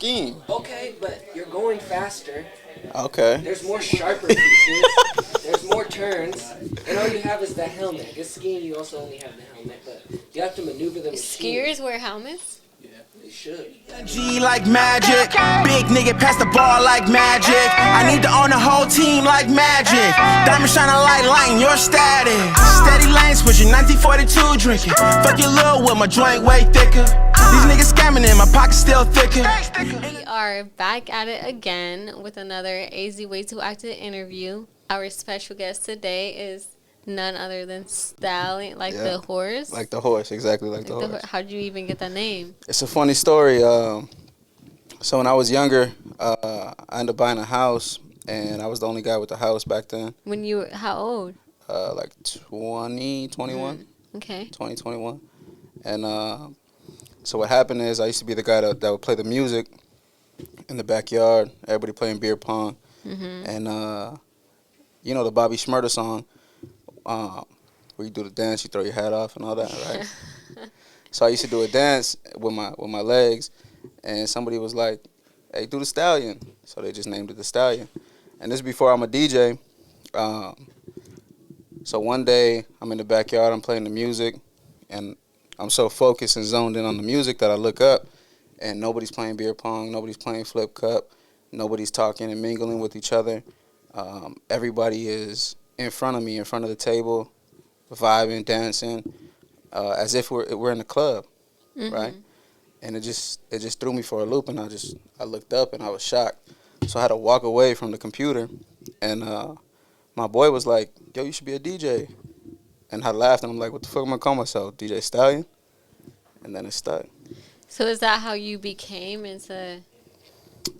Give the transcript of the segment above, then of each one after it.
scheme. Okay, but you're going faster. Okay. There's more sharper pieces. There's more turns. And all you have is the helmet. This skiing, you also only have the helmet, but you have to maneuver the machine. Skiers wear helmets? Yeah, they should. G like magic, big nigga pass the ball like magic. I need to own the whole team like magic. Diamond shining like lighting your static. Steady lane switching, 1942 drinking. Fuck your lil' with my joint way thicker. These niggas scamming in my pocket still thicker. We are back at it again with another AZ Way to Act It interview. Our special guest today is none other than Stallion, like the horse. Like the horse, exactly like the horse. How'd you even get that name? It's a funny story. So when I was younger, I ended up buying a house, and I was the only guy with the house back then. When you were, how old? Like 20, 21. Okay. 20, 21. And so what happened is I used to be the guy that would play the music in the backyard, everybody playing beer pong. And, you know the Bobby Shmurda song, where you do the dance, you throw your hat off and all that, right? So I used to do a dance with my legs, and somebody was like, hey, do the Stallion. So they just named it the Stallion. And this is before I'm a DJ. So one day I'm in the backyard, I'm playing the music, and I'm so focused and zoned in on the music that I look up, and nobody's playing beer pong, nobody's playing flip cup, nobody's talking and mingling with each other. Everybody is in front of me, in front of the table, vibing, dancing, as if we're in the club, right? And it just threw me for a loop, and I looked up and I was shocked. So I had to walk away from the computer, and my boy was like, yo, you should be a DJ. And I laughed, and I'm like, what the fuck am I call myself? DJ Stallion? And then it stuck. So is that how you became into...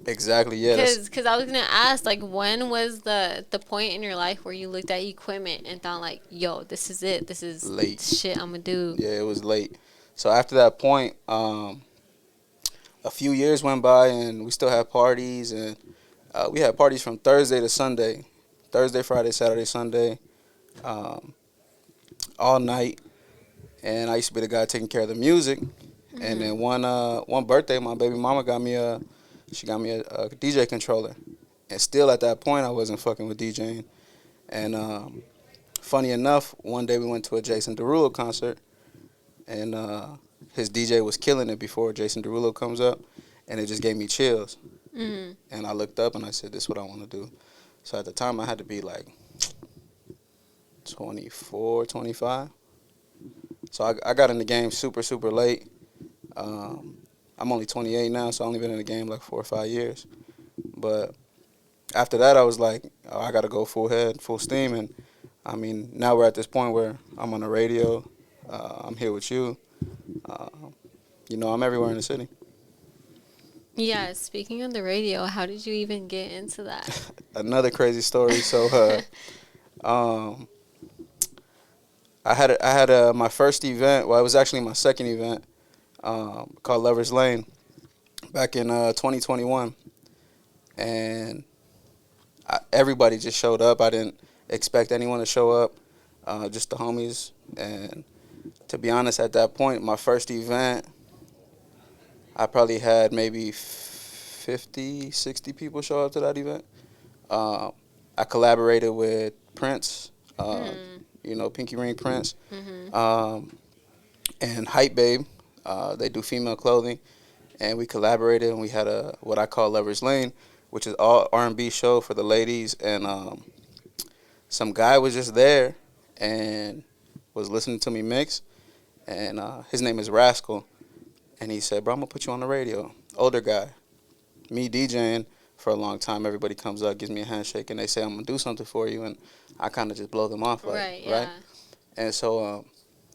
Exactly, yeah. Because I was going to ask, like, when was the point in your life where you looked at equipment and thought, like, yo, this is it. This is late shit I'm going to do. Yeah, it was late. So after that point, a few years went by, and we still had parties. And we had parties from Thursday to Sunday. Thursday, Friday, Saturday, Sunday. All night. And I used to be the guy taking care of the music. And then one birthday, my baby mama got me a DJ controller. And still at that point, I wasn't fucking with DJing. And funny enough, one day we went to a Jason Derulo concert, and his DJ was killing it before Jason Derulo comes up, and it just gave me chills. And I looked up and I said, this is what I want to do. So at the time, I had to be like 24, 25. So I got in the game super, super late. I'm only 28 now, so I've only been in the game like 4 or 5 years. But after that, I was like, oh, I got to go full head, full steam. And, I mean, now we're at this point where I'm on the radio. I'm here with you. You know, I'm everywhere in the city. Yeah, speaking of the radio, how did you even get into that? Another crazy story. So I had my first event. Well, it was actually my second event. Called Lover's Lane back in 2021, and everybody just showed up. I didn't expect anyone to show up, just the homies. And to be honest, at that point, my first event, I probably had maybe 50, 60 people show up to that event. I collaborated with Prince, you know, Pinky Ring Prince, and Hype Babe. They do female clothing, and we collaborated, and we had what I call Lover's Lane, which is all R&B show for the ladies. And some guy was just there and was listening to me mix, and his name is Rascal, and he said, bro, I'm gonna put you on the radio. Older guy, me DJing for a long time, everybody comes up, gives me a handshake, and they say, I'm gonna do something for you, and I kind of just blow them off, right? And so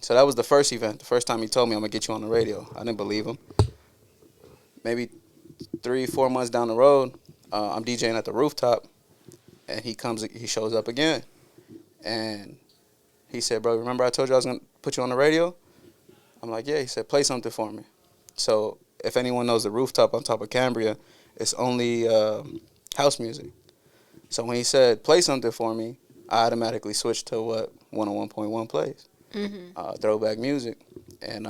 so that was the first event. The first time he told me, I'm going to get you on the radio. I didn't believe him. Maybe 3-4 months down the road, I'm DJing at the rooftop, and he shows up again. And he said, bro, remember I told you I was going to put you on the radio? I'm like, yeah. He said, play something for me. So if anyone knows the rooftop on top of Cambria, it's only house music. So when he said, play something for me, I automatically switched to what 101.1 plays. Throwback music. And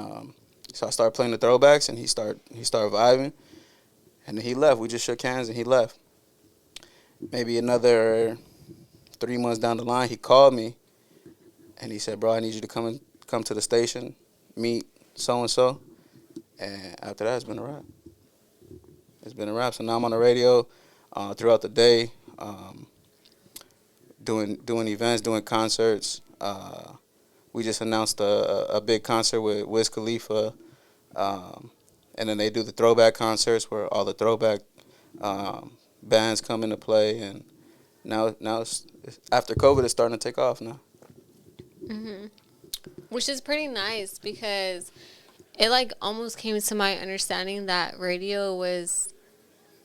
so I started playing the throwbacks, and he started vibing. And then he left. We just shook hands and he left. Maybe another 3 months down the line, he called me and he said, "Bro, I need you to come to the station, meet so and so." And after that, it's been a wrap. It's been a wrap. So now I'm on the radio throughout the day, doing events, doing concerts. We just announced a big concert with Wiz Khalifa, and then they do the throwback concerts where all the throwback bands come into play. And now it's, after COVID, it's starting to take off now. Hmm. Which is pretty nice because it like almost came to my understanding that radio was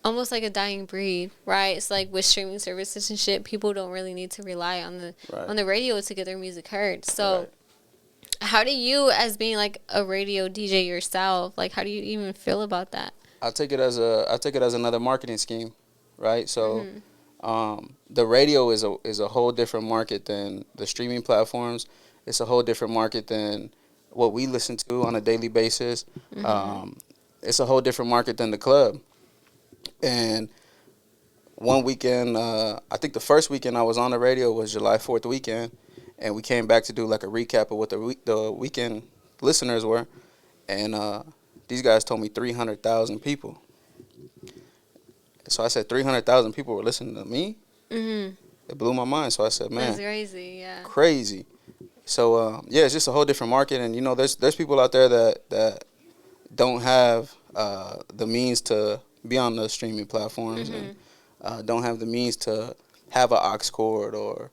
almost like a dying breed, right? It's like with streaming services and shit, people don't really need to rely on the Right. on the radio to get their music heard. So Right. how do you, as being like a radio DJ yourself, like how do you even feel about that? I take it as another marketing scheme, right? So Mm-hmm. the radio is a whole different market than the streaming platforms. It's a whole different market than what we listen to on a daily basis. Mm-hmm. It's a whole different market than the club. And one weekend, I think the first weekend I was on the radio was July 4th weekend, and we came back to do like a recap of what the weekend listeners were, and these guys told me 300,000 people. So I said 300,000 people were listening to me. Mm-hmm. It blew my mind. So I said, man, That's crazy, yeah. crazy. So yeah, it's just a whole different market, and you know, there's people out there that don't have the means to be on the streaming platforms, Mm-hmm. and don't have the means to have an aux cord or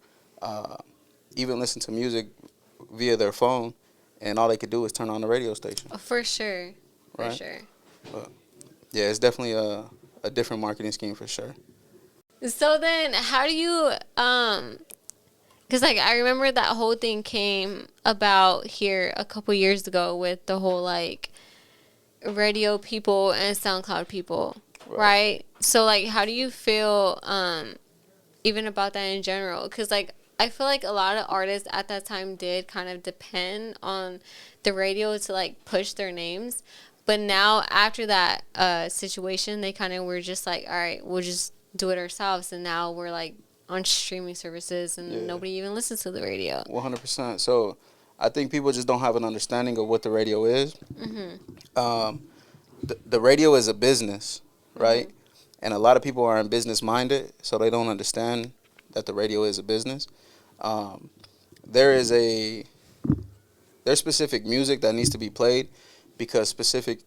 even listen to music via their phone, and all they could do is turn on the radio station. Oh, for sure. For Right. sure. Yeah, it's definitely a different marketing scheme for sure. So then how do you because like I remember that whole thing came about here a couple years ago with the whole like radio people and SoundCloud people, right? So like how do you feel even about that in general? Because like I feel like a lot of artists at that time did kind of depend on the radio to like push their names. But now after that situation, they kind of were just like, all right, we'll just do it ourselves. And now we're like on streaming services and Yeah. nobody even listens to the radio. 100%. So I think people just don't have an understanding of what the radio is. Mm-hmm. The radio is a business, right? And a lot of people aren't business minded, so they don't understand that the radio is a business. There's specific music that needs to be played because specific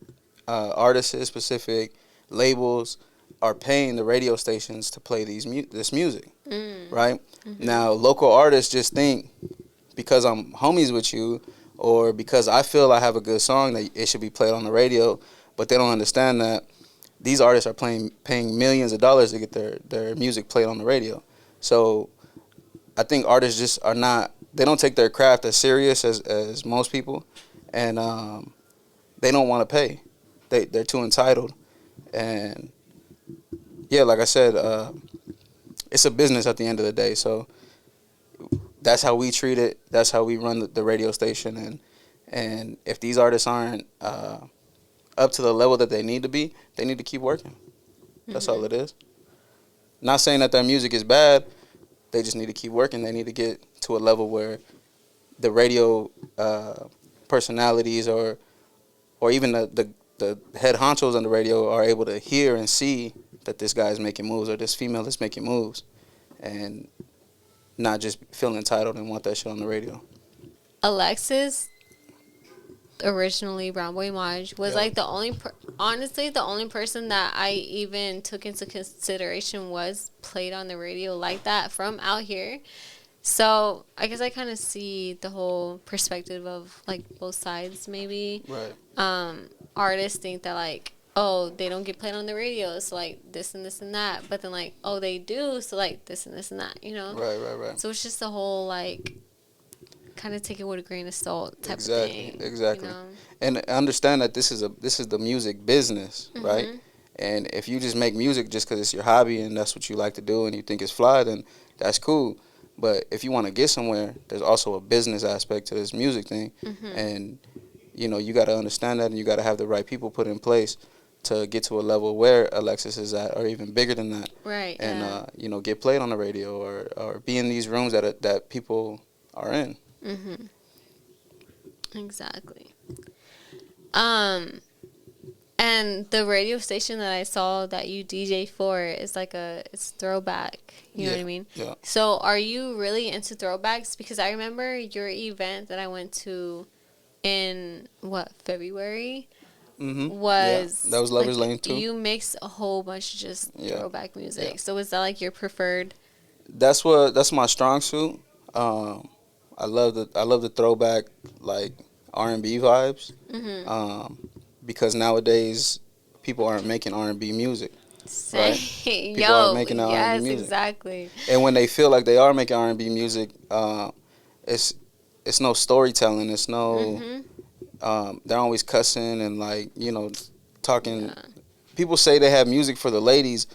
artists, specific labels are paying the radio stations to play this music, right? Now, local artists just think because I'm homies with you or because I feel I have a good song that it should be played on the radio, but they don't understand that these artists are paying millions of dollars to get their music played on the radio. So I think artists just are not, they don't take their craft as serious as most people, and they don't want to pay. They're too entitled. And yeah, like I said, it's a business at the end of the day. So that's how we treat it. That's how we run the radio station. And if these artists aren't up to the level that they need to be, they need to keep working. That's all it is. Not saying that their music is bad. They just need to keep working. They need to get to a level where the radio personalities or even the head honchos on the radio are able to hear and see that this guy is making moves or this female is making moves, and not just feel entitled and want that shit on the radio. Alexis, originally Brown Boy Maj, was like the only honestly the only person that I even took into consideration was played on the radio like that from out here. So I guess I kind of see the whole perspective of like both sides maybe. Right. Artists think that like, oh, they don't get played on the radio, so like this and this and that, but then like, oh, they do, so like this and this and that, you know. Right. So it's just the whole like kind of take it with a grain of salt type of thing. Exactly. You know? And understand that this is the music business, right? And if you just make music just because it's your hobby and that's what you like to do and you think it's fly, then that's cool. But if you want to get somewhere, there's also a business aspect to this music thing, and you know you got to understand that, and you got to have the right people put in place to get to a level where Alexis is at, or even bigger than that, Right. and Yeah. you know, get played on the radio, or be in these rooms that people are in. Mhm. Exactly. Um. And the radio station that I saw that you DJ for is like it's throwback. You know what I mean? Yeah. So are you really into throwbacks? Because I remember your event that I went to in February Yeah, was that was Lovers like Lane too. you mix a whole bunch of just Yeah. throwback music. Yeah. So is that like your preferred? That's my strong suit. I love the throwback, like R&B vibes. Mm-hmm. Because nowadays people aren't making R&B music, right? Same. People aren't Yo, making that R&B yes, music, exactly. and when they feel like they are making R&B music, it's it's no storytelling. It's no Mm-hmm. they're always cussing and, like, talking. Yeah. People say they have music for the ladies,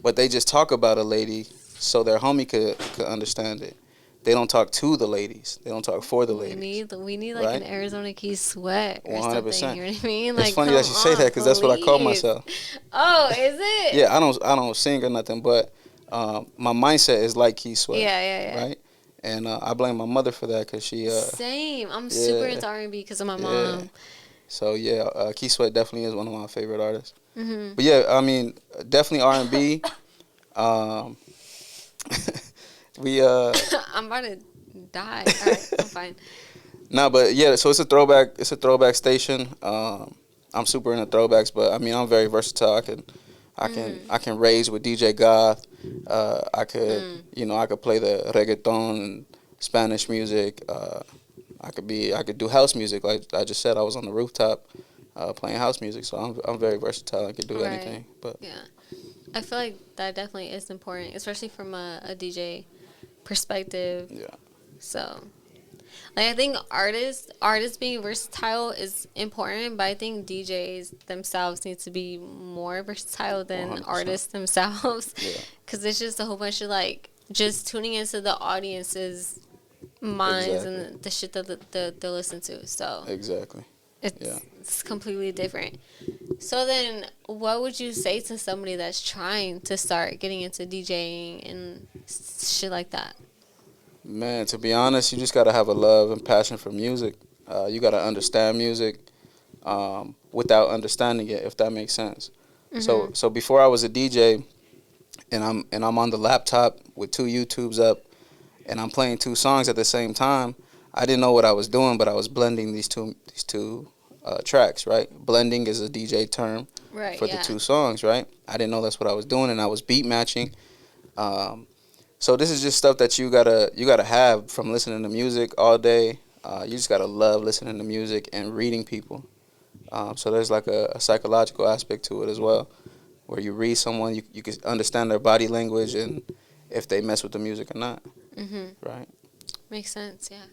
but they just talk about a lady so their homie could understand it. They don't talk to the ladies. They don't talk for the ladies. We need like Right? an Arizona Key sweat or something. 100%. You know what I mean? It's Like, funny come that you say on, that, because that's what I call please. myself. Oh, is it? Yeah, I don't sing or nothing, but my mindset is like Key Sweat, Yeah, yeah, yeah. right? And I blame my mother for that, because she Same. I'm super yeah. into R&B because of my Yeah. mom. So yeah, Key Sweat definitely is one of my favorite artists. Hmm. But yeah, I mean, definitely R&B. Um, we I'm about to die. All right, I'm fine. no, but yeah, so it's a throwback. It's a throwback station. I'm super into throwbacks, but I mean, I'm very versatile. I can rage with DJ Goth. I could, I could play the reggaeton and Spanish music. I could do house music. Like I just said, I was on the rooftop playing house music. So I'm very versatile. I could do Right. anything. But Yeah. I feel like that definitely is important, especially from a DJ perspective. yeah, So, like, I think artists being versatile is important, but I think DJs themselves need to be more versatile than 100%. artists themselves, yeah, because it's just a whole bunch of like just tuning into the audience's minds Exactly. and the shit that they listen to. So exactly. Yeah. it's completely different. So then, what would you say to somebody that's trying to start getting into DJing and shit like that? Man, to be honest, you just gotta have a love and passion for music. You gotta understand music without understanding it, if that makes sense. So before I was a DJ, and I'm on the laptop with two YouTubes up, and I'm playing two songs at the same time. I didn't know what I was doing, but I was blending these two tracks. Right, blending is a DJ term Right. for Yeah. the two songs. Right, I didn't know that's what I was doing, and I was beat matching. So this is just stuff that you gotta have from listening to music all day. You just gotta love listening to music and reading people. So there's like a psychological aspect to it as well, where you read someone, you can understand their body language and if they mess with the music or not. Right. Makes sense. Yeah.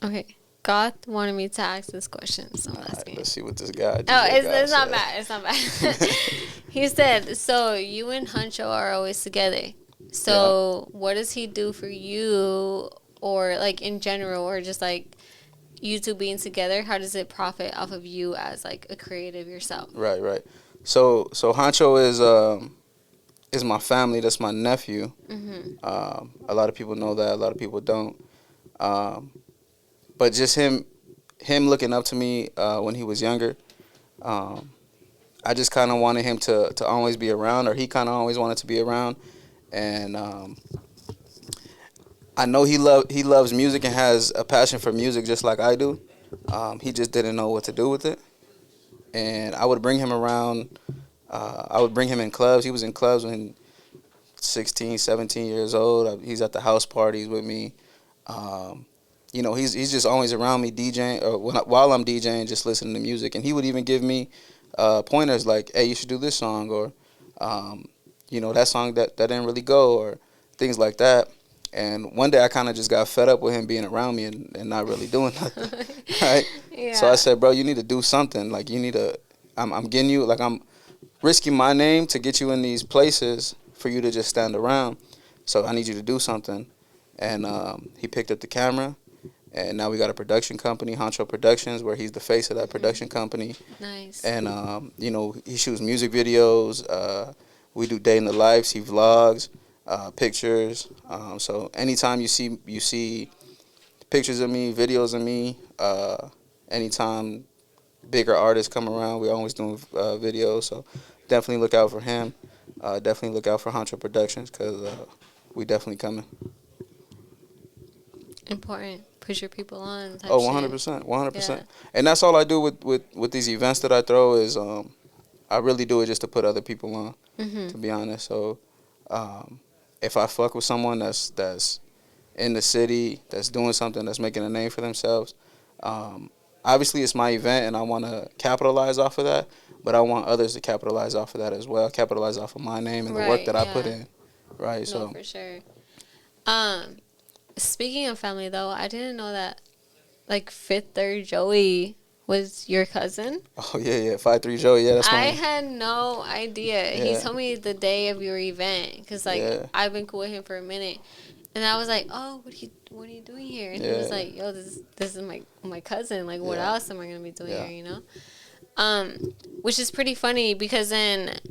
Okay. Goth wanted me to ask this question, so I'm All right, asking. let's see what this guy. Oh, DJ guy it's not said. bad. It's not bad. He said, so you and Huncho are always together. So what does he do for you, or like in general, or just like you two being together? How does it profit off of you as like a creative yourself? Right. So Hancho is my family. That's my nephew. A lot of people know that. A lot of people don't. But just him looking up to me when he was younger. I just kind of wanted him to always be around, or he kind of always wanted to be around, and I know he loves music and has a passion for music just like I do. He just didn't know what to do with it, and I would bring him around. I would bring him in clubs. He was in clubs when 16, 17 years old. He's at the house parties with me. He's just always around me DJing, or while I'm DJing, just listening to music. And he would even give me pointers like, "Hey, you should do this song," or that song that didn't really go, or things like that. And one day I kind of just got fed up with him being around me and not really doing nothing, right? Yeah. So I said, "Bro, you need to do something. Like, you need to. I'm getting you. Like, I'm risking my name to get you in these places for you to just stand around. So I need you to do something." And he picked up the camera, and now we got a production company, Honcho Productions, where he's the face of that production company. Nice. And you know, he shoots music videos. We do day in the lives. He vlogs, pictures. So anytime you see pictures of me, videos of me. Anytime bigger artists come around, we always doing videos. So definitely look out for him. Definitely look out for Honcho Productions because we definitely coming. Important. Push your people on. Type Oh, shit. 100%, 100%. Yeah. And that's all I do with these events that I throw is I really do it just to put other people on, to be honest. So if I fuck with someone that's in the city, that's doing something, that's making a name for themselves, obviously it's my event and I want to capitalize off of that, but I want others to capitalize off of that as well, capitalize off of my name and the work that I put in. Right, No, so for sure. Speaking of family, though, I didn't know that, like, Fifth Third Joey was your cousin. Oh yeah, 5'3" Joey, yeah, that's I my. had no idea. He Yeah. told me the day of your event because, like, Yeah. I've been cool with him for a minute, and I was like, "Oh, what are you doing here?" And he was Yeah. like, "Yo, this is my cousin. Like, what Yeah. else am I gonna be doing Yeah. here? You know?" Which is pretty funny because then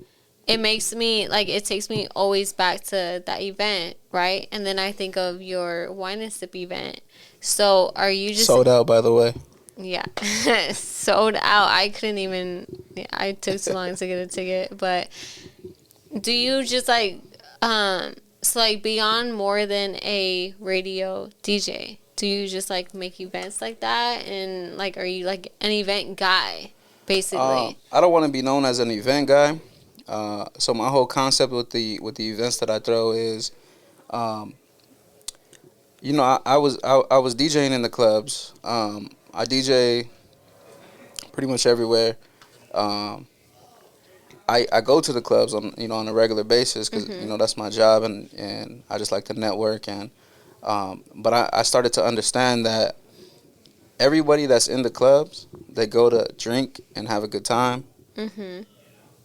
it makes me like it takes me always back to that event, right? And then I think of your wine and sip event. So are you just Sold out, by the way. Yeah, sold out. I couldn't even. Yeah, I took too long to get a ticket. But do you just like, so like beyond more than a radio DJ? Do you just like make events like that? And like, are you like an event guy, basically? I don't want to be known as an event guy. So my whole concept with the events that I throw is, you know, I was DJing in the clubs. I DJ pretty much everywhere. I go to the clubs on a regular basis because you know that's my job and I just like to network and but I started to understand that everybody that's in the clubs, they go to drink and have a good time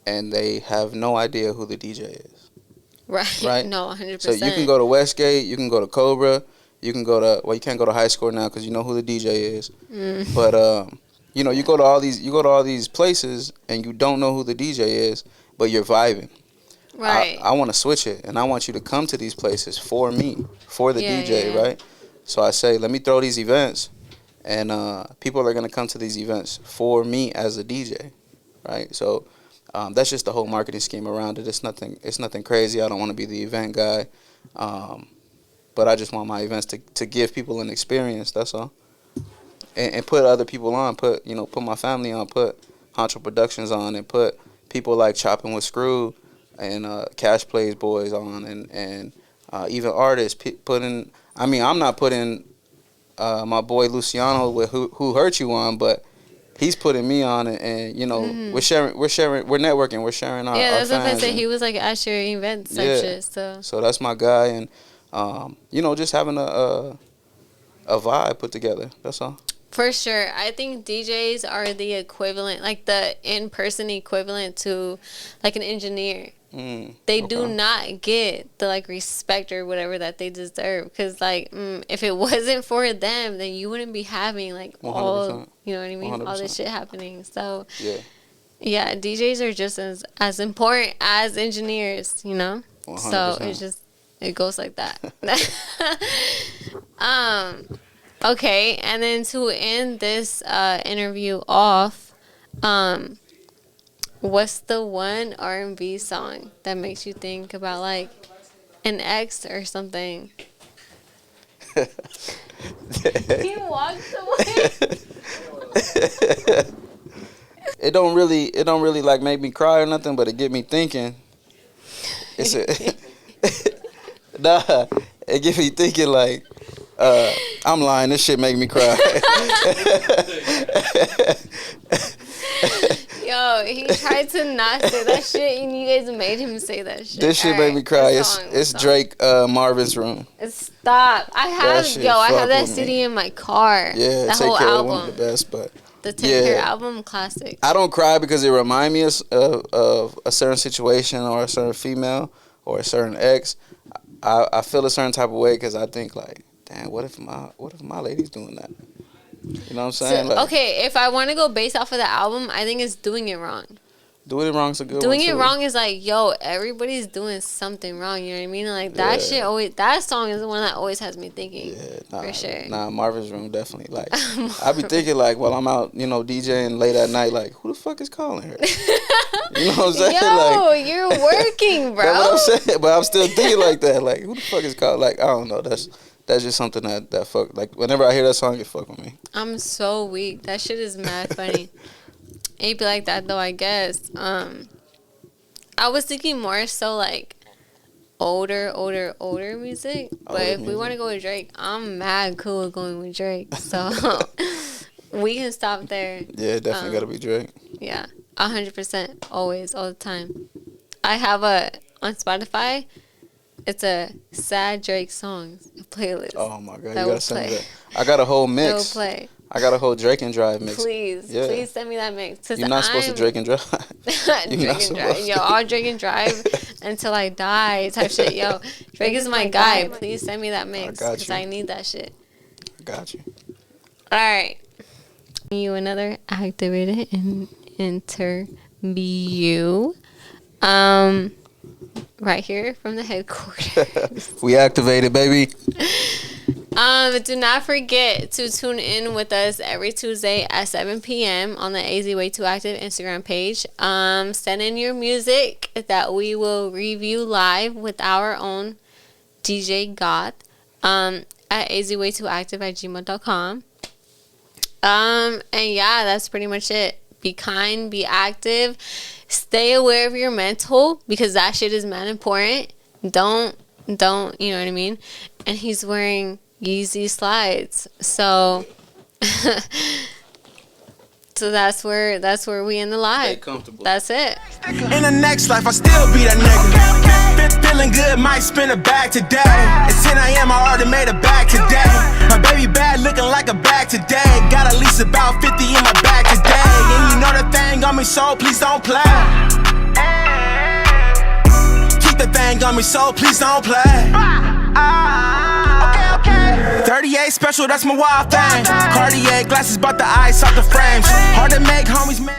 and they have no idea who the DJ is. Right? No, 100%. So you can go to Westgate, you can go to Cobra, you can go to you can't go to High Score now because you know who the DJ is. But you know you go to all these places and you don't know who the DJ is, but you're vibing. Right. I want to switch it and I want you to come to these places for me, for the DJ, yeah. right? So I say let me throw these events and people are gonna come to these events for me as a DJ, right? So. That's just the whole marketing scheme around it. It's nothing crazy. I don't want to be the event guy, but I just want my events to give people an experience. That's all, and put other people on. Put my family on. Put Honcho Productions on, and put people like Chopping with Screw and Cash Plays Boys on, and even artists putting. I mean, I'm not putting my boy Luciano with Who Hurt You on, but he's putting me on, and you know we're networking, we're sharing our that's what I fans. said. He was like at your events type shit. So that's my guy, and just having a vibe put together. That's all. For sure. I think DJs are the equivalent, like the in-person equivalent to like an engineer. They do not get the like respect or whatever that they deserve because like if it wasn't for them, then you wouldn't be having like 100%. all, you know what I mean, 100%. all this shit happening. So yeah, DJs are just as important as engineers, you know. 100%. So it goes like that. Okay, and then to end this interview off, what's the one R&B song that makes you think about like an ex or something? He walked away. It don't really like make me cry or nothing, but it get me thinking. Nah, it get me thinking like. I'm lying. This shit make me cry. Yo, he tried to not say that shit, and you guys made him say that shit. This shit made me cry. It's Drake, Marvin's Room. Stop. I have that CD in my car. Yeah, that Take whole Care album. One of the best, but the Take Care album, classic. I don't cry because it reminds me of a certain situation or a certain female or a certain ex. I feel a certain type of way because I think like, damn, what if my lady's doing that? You know what I'm saying? So, Like, okay, if I want to go based off of the album, I think it's Doing It Wrong. doing it wrong is a good Doing one it too. wrong is like, yo, everybody's doing something wrong. You know what I mean? Like that Yeah. shit always. That song is the one that always has me thinking. Yeah, nah, For sure. Nah, Marvin's Room definitely. Like, I be thinking like while I'm out, you know, DJing late at night, like, who the fuck is calling her? You know what I'm saying? Yo, Like, you're working, bro. that's what I'm saying. But I'm still thinking like that. Like, who the fuck is calling? Like, I don't know. That's just something that fuck. Like, whenever I hear that song, it fuck with me. I'm so weak. That shit is mad funny. It'd be like that though, I guess. I was thinking more so like older music. But Older if we music. want to go with Drake, I'm mad cool with going with Drake. So we can stop there. Yeah, it definitely gotta be Drake. Yeah, 100%. Always, all the time. I have on Spotify, it's a sad Drake songs playlist. Oh my god, That you will gotta send me play. that. I got a whole That will mix. play. I got a whole Drake and Drive mix. Please, Yeah. please send me that mix. You're not supposed to Drake and Drive. Drake You're not and Drive. supposed Yo, to. I'll Drake and Drive until I die type shit. Yo, Drake is my guy. Please send me that mix got because you. I need that shit. I got you. All right. You another activated interview. Right here from the headquarters. We activated, baby. Do not forget to tune in with us every Tuesday at 7 p.m. on the AZ Way Too Active Instagram page. Send in your music that we will review live with our own DJ Goth at azway2active@gmail.com. And yeah, that's pretty much it. Be kind, be active, stay aware of your mental because that shit is mad important. Don't, you know what I mean? And he's wearing Yeezy slides. So so that's where we end the live. Stay comfortable. That's it. In the next life, I still be that nigga. Feeling good, might spin a bag today. It's 10 a.m., I already made a bag today. My baby bad, looking like a bag today. Got at least about 50 in my bag today. And you know the thing on me, so please don't play. Keep the thing on me, so please don't play. 38 special, that's my wild thing. Cartier glasses, but the ice off the frames. Hard to make homies, man.